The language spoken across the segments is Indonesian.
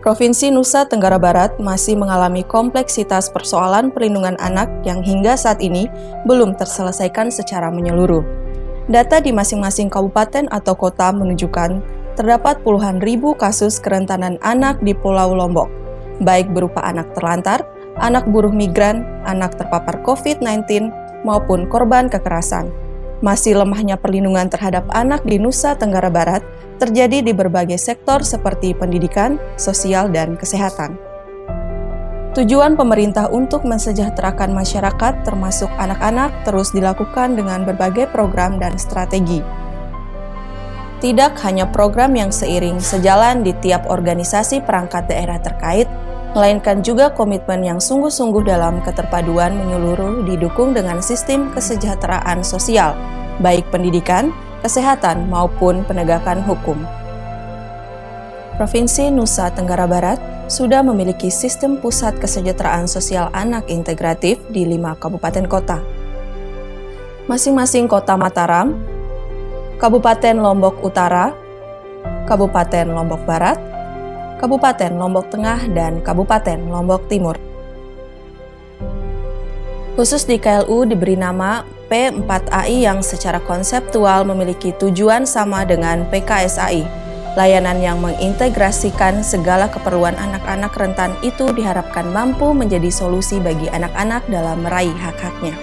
Provinsi Nusa Tenggara Barat masih mengalami kompleksitas persoalan perlindungan anak yang hingga saat ini belum terselesaikan secara menyeluruh. Data di masing-masing kabupaten atau kota menunjukkan terdapat puluhan ribu kasus kerentanan anak di Pulau Lombok, baik berupa anak terlantar, anak buruh migran, anak terpapar COVID-19, maupun korban kekerasan. Masih lemahnya perlindungan terhadap anak di Nusa Tenggara Barat terjadi di berbagai sektor seperti pendidikan, sosial, dan kesehatan. Tujuan pemerintah untuk mensejahterakan masyarakat termasuk anak-anak terus dilakukan dengan berbagai program dan strategi. Tidak hanya program yang seiring sejalan di tiap organisasi perangkat daerah terkait, melainkan juga komitmen yang sungguh-sungguh dalam keterpaduan menyeluruh didukung dengan sistem kesejahteraan sosial, baik pendidikan, kesehatan, maupun penegakan hukum. Provinsi Nusa Tenggara Barat sudah memiliki sistem pusat kesejahteraan sosial anak integratif di 5 kabupaten kota. Masing-masing kota Mataram, Kabupaten Lombok Utara, Kabupaten Lombok Barat, Kabupaten Lombok Tengah, dan Kabupaten Lombok Timur. Khusus di KLU diberi nama P4AI yang secara konseptual memiliki tujuan sama dengan PKSAI. Layanan yang mengintegrasikan segala keperluan anak-anak rentan itu diharapkan mampu menjadi solusi bagi anak-anak dalam meraih hak-haknya.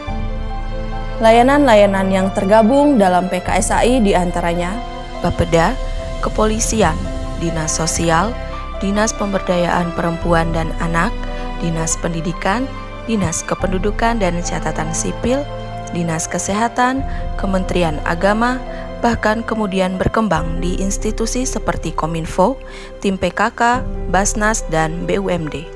Layanan-layanan yang tergabung dalam PKSAI diantaranya Bapeda, Kepolisian, Dinas Sosial, Dinas Pemberdayaan Perempuan dan Anak, Dinas Pendidikan, Dinas Kependudukan dan Catatan Sipil, Dinas Kesehatan, Kementerian Agama, bahkan kemudian berkembang di institusi seperti Kominfo, Tim PKK, Basnas, dan BUMD.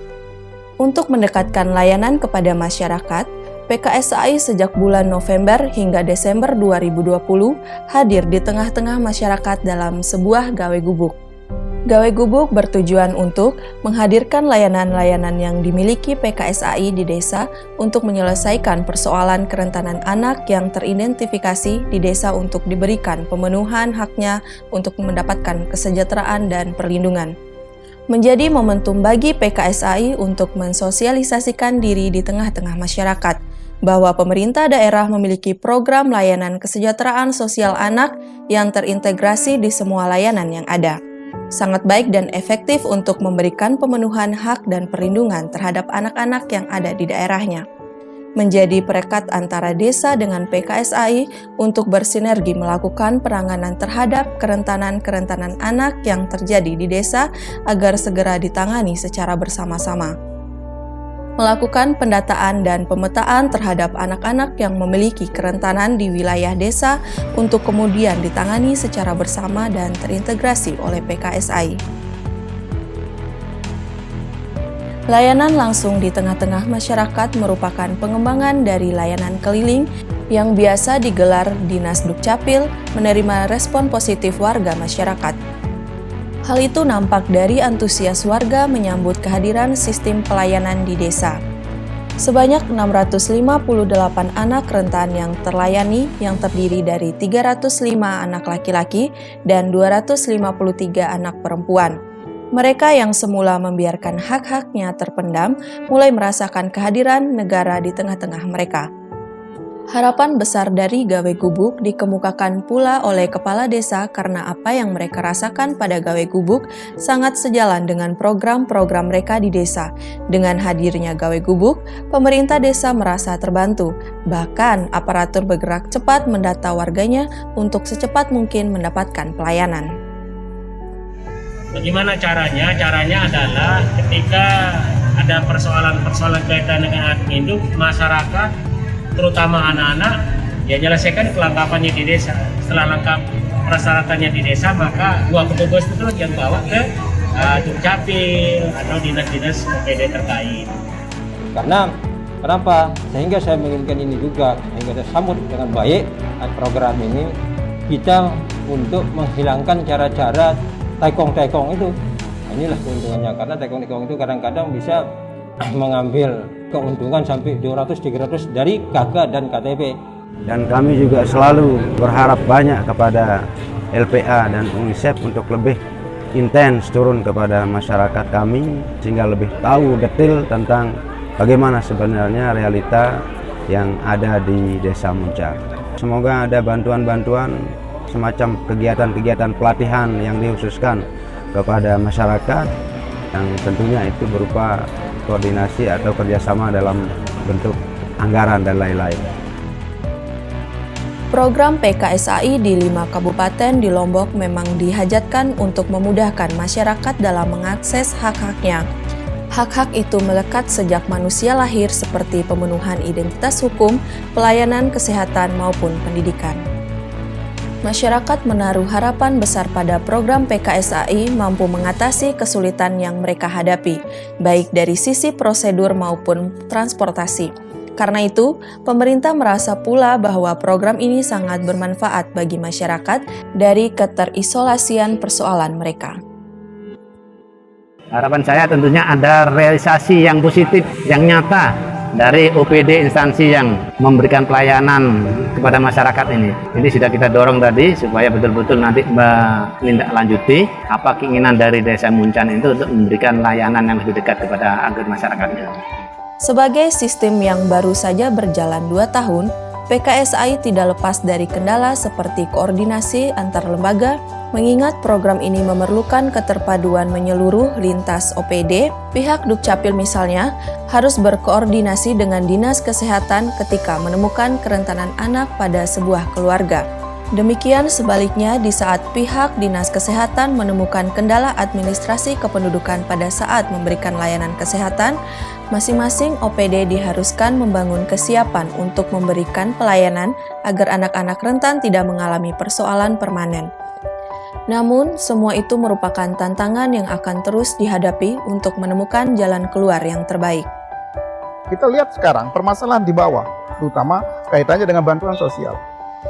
Untuk mendekatkan layanan kepada masyarakat, PKSAI sejak bulan November hingga Desember 2020 hadir di tengah-tengah masyarakat dalam sebuah gawe gubuk. Gawe gubuk bertujuan untuk menghadirkan layanan-layanan yang dimiliki PKSAI di desa untuk menyelesaikan persoalan kerentanan anak yang teridentifikasi di desa untuk diberikan pemenuhan haknya untuk mendapatkan kesejahteraan dan perlindungan. Menjadi momentum bagi PKSAI untuk mensosialisasikan diri di tengah-tengah masyarakat bahwa pemerintah daerah memiliki program layanan kesejahteraan sosial anak yang terintegrasi di semua layanan yang ada. Sangat baik dan efektif untuk memberikan pemenuhan hak dan perlindungan terhadap anak-anak yang ada di daerahnya. Menjadi perekat antara desa dengan PKSAI untuk bersinergi melakukan penanganan terhadap kerentanan-kerentanan anak yang terjadi di desa agar segera ditangani secara bersama-sama. Melakukan pendataan dan pemetaan terhadap anak-anak yang memiliki kerentanan di wilayah desa untuk kemudian ditangani secara bersama dan terintegrasi oleh PKSAI. Layanan langsung di tengah-tengah masyarakat merupakan pengembangan dari layanan keliling yang biasa digelar Dinas Dukcapil menerima respon positif warga masyarakat. Hal itu nampak dari antusias warga menyambut kehadiran sistem pelayanan di desa. Sebanyak 658 anak rentan yang terlayani yang terdiri dari 305 anak laki-laki dan 253 anak perempuan. Mereka yang semula membiarkan hak-haknya terpendam mulai merasakan kehadiran negara di tengah-tengah mereka. Harapan besar dari gawe gubuk dikemukakan pula oleh kepala desa karena apa yang mereka rasakan pada gawe gubuk sangat sejalan dengan program-program mereka di desa. Dengan hadirnya gawe gubuk, pemerintah desa merasa terbantu. Bahkan aparatur bergerak cepat mendata warganya untuk secepat mungkin mendapatkan pelayanan. Bagaimana caranya? Caranya adalah ketika ada persoalan-persoalan kaitan dengan anak hidup, masyarakat terutama anak-anak, ya menyelesaikan kelengkapannya di desa. Setelah lengkap persyaratannya di desa, maka dua petugas itu yang bawa ke Dukcapil atau dinas-dinas PD terkait. Karena kenapa? Sehingga saya menginginkan ini juga, sehingga saya sambut dengan baik program ini, kita untuk menghilangkan cara-cara taekong-taekong itu. Inilah keuntungannya, karena taekong-taekong itu kadang-kadang bisa mengambil keuntungan sampai 200-300 dari KK dan KTP. Dan kami juga selalu berharap banyak kepada LPA dan UNICEF untuk lebih intens turun kepada masyarakat kami sehingga lebih tahu detail tentang bagaimana sebenarnya realita yang ada di Desa Muncar. Semoga ada bantuan-bantuan semacam kegiatan-kegiatan pelatihan yang dikhususkan kepada masyarakat yang tentunya itu berupa koordinasi atau kerjasama dalam bentuk anggaran dan lain-lain. Program PKSAI di 5 kabupaten di Lombok memang dihajatkan untuk memudahkan masyarakat dalam mengakses hak-haknya. Hak-hak itu melekat sejak manusia lahir seperti pemenuhan identitas hukum, pelayanan kesehatan maupun pendidikan. Masyarakat menaruh harapan besar pada program PKSAI mampu mengatasi kesulitan yang mereka hadapi, baik dari sisi prosedur maupun transportasi. Karena itu, pemerintah merasa pula bahwa program ini sangat bermanfaat bagi masyarakat dari keterisolasian persoalan mereka. Harapan saya tentunya ada realisasi yang positif, yang nyata dari OPD instansi yang memberikan pelayanan kepada masyarakat ini. Ini sudah kita dorong tadi supaya betul-betul nanti menindaklanjuti apa keinginan dari Desa Muncan itu untuk memberikan layanan yang lebih dekat kepada agar masyarakatnya. Sebagai sistem yang baru saja berjalan 2 tahun, PKSAI tidak lepas dari kendala seperti koordinasi antar lembaga, mengingat program ini memerlukan keterpaduan menyeluruh lintas OPD. Pihak Dukcapil misalnya harus berkoordinasi dengan Dinas Kesehatan ketika menemukan kerentanan anak pada sebuah keluarga. Demikian sebaliknya di saat pihak Dinas Kesehatan menemukan kendala administrasi kependudukan pada saat memberikan layanan kesehatan, masing-masing OPD diharuskan membangun kesiapan untuk memberikan pelayanan agar anak-anak rentan tidak mengalami persoalan permanen. Namun, semua itu merupakan tantangan yang akan terus dihadapi untuk menemukan jalan keluar yang terbaik. Kita lihat sekarang permasalahan di bawah, terutama kaitannya dengan bantuan sosial.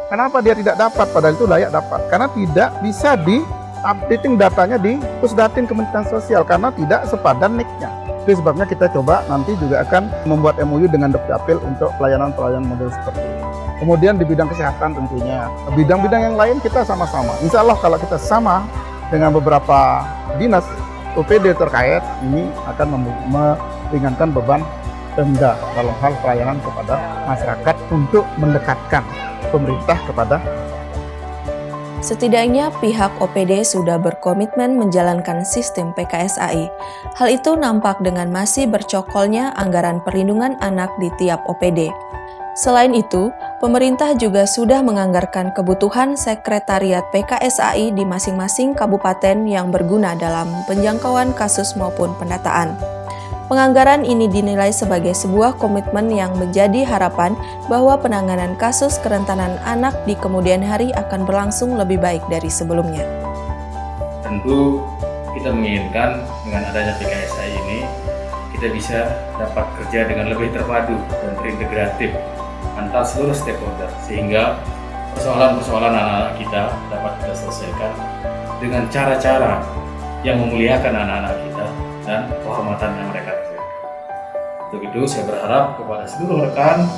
Kenapa dia tidak dapat, padahal itu layak dapat? Karena tidak bisa di-updating datanya di Pusdatin Kementerian Sosial, karena tidak sepadan NIK-nya. Itu sebabnya kita coba nanti juga akan membuat MOU dengan Dukcapil untuk pelayanan-pelayanan model seperti ini. Kemudian di bidang kesehatan tentunya, bidang-bidang yang lain kita sama-sama. Insya Allah kalau kita sama dengan beberapa dinas OPD terkait, ini akan meringankan beban Pemda dalam hal pelayanan kepada masyarakat untuk mendekatkan pemerintah kepada. Setidaknya pihak OPD sudah berkomitmen menjalankan sistem PKSAI. Hal itu nampak dengan masih bercokolnya anggaran perlindungan anak di tiap OPD. Selain itu, pemerintah juga sudah menganggarkan kebutuhan sekretariat PKSAI di masing-masing kabupaten yang berguna dalam penjangkauan kasus maupun pendataan. Penganggaran ini dinilai sebagai sebuah komitmen yang menjadi harapan bahwa penanganan kasus kerentanan anak di kemudian hari akan berlangsung lebih baik dari sebelumnya. Tentu kita menginginkan dengan adanya PKSAI ini kita bisa dapat kerja dengan lebih terpadu dan terintegratif antar seluruh stakeholder sehingga persoalan-persoalan anak-anak kita dapat kita selesaikan dengan cara-cara yang memuliakan anak-anak kita dan kehormatan yang mereka diberikan. Untuk itu saya berharap kepada seluruh rekan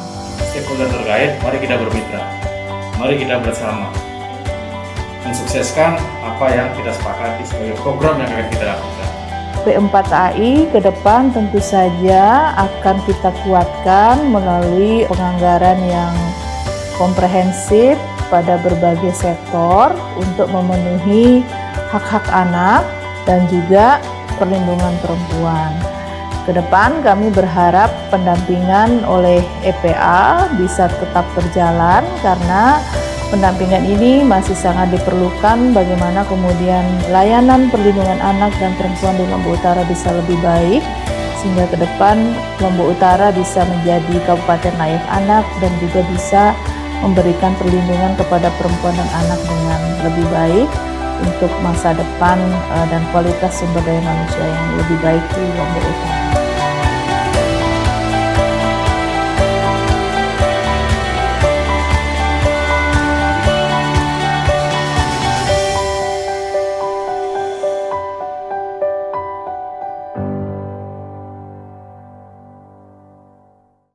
stakeholder terkait, mari kita bermitra, mari kita bersama mensukseskan apa yang kita sepakati sebagai program yang akan kita lakukan. P4AI ke depan tentu saja akan kita kuatkan melalui penganggaran yang komprehensif pada berbagai sektor untuk memenuhi hak-hak anak dan juga perlindungan perempuan. Ke depan kami berharap pendampingan oleh EPA bisa tetap berjalan karena pendampingan ini masih sangat diperlukan bagaimana kemudian layanan perlindungan anak dan perempuan di Lombok Utara bisa lebih baik sehingga ke depan Lombok Utara bisa menjadi kabupaten layak anak dan juga bisa memberikan perlindungan kepada perempuan dan anak dengan lebih baik untuk masa depan dan kualitas sumber daya manusia yang lebih baik di Lombok Utara.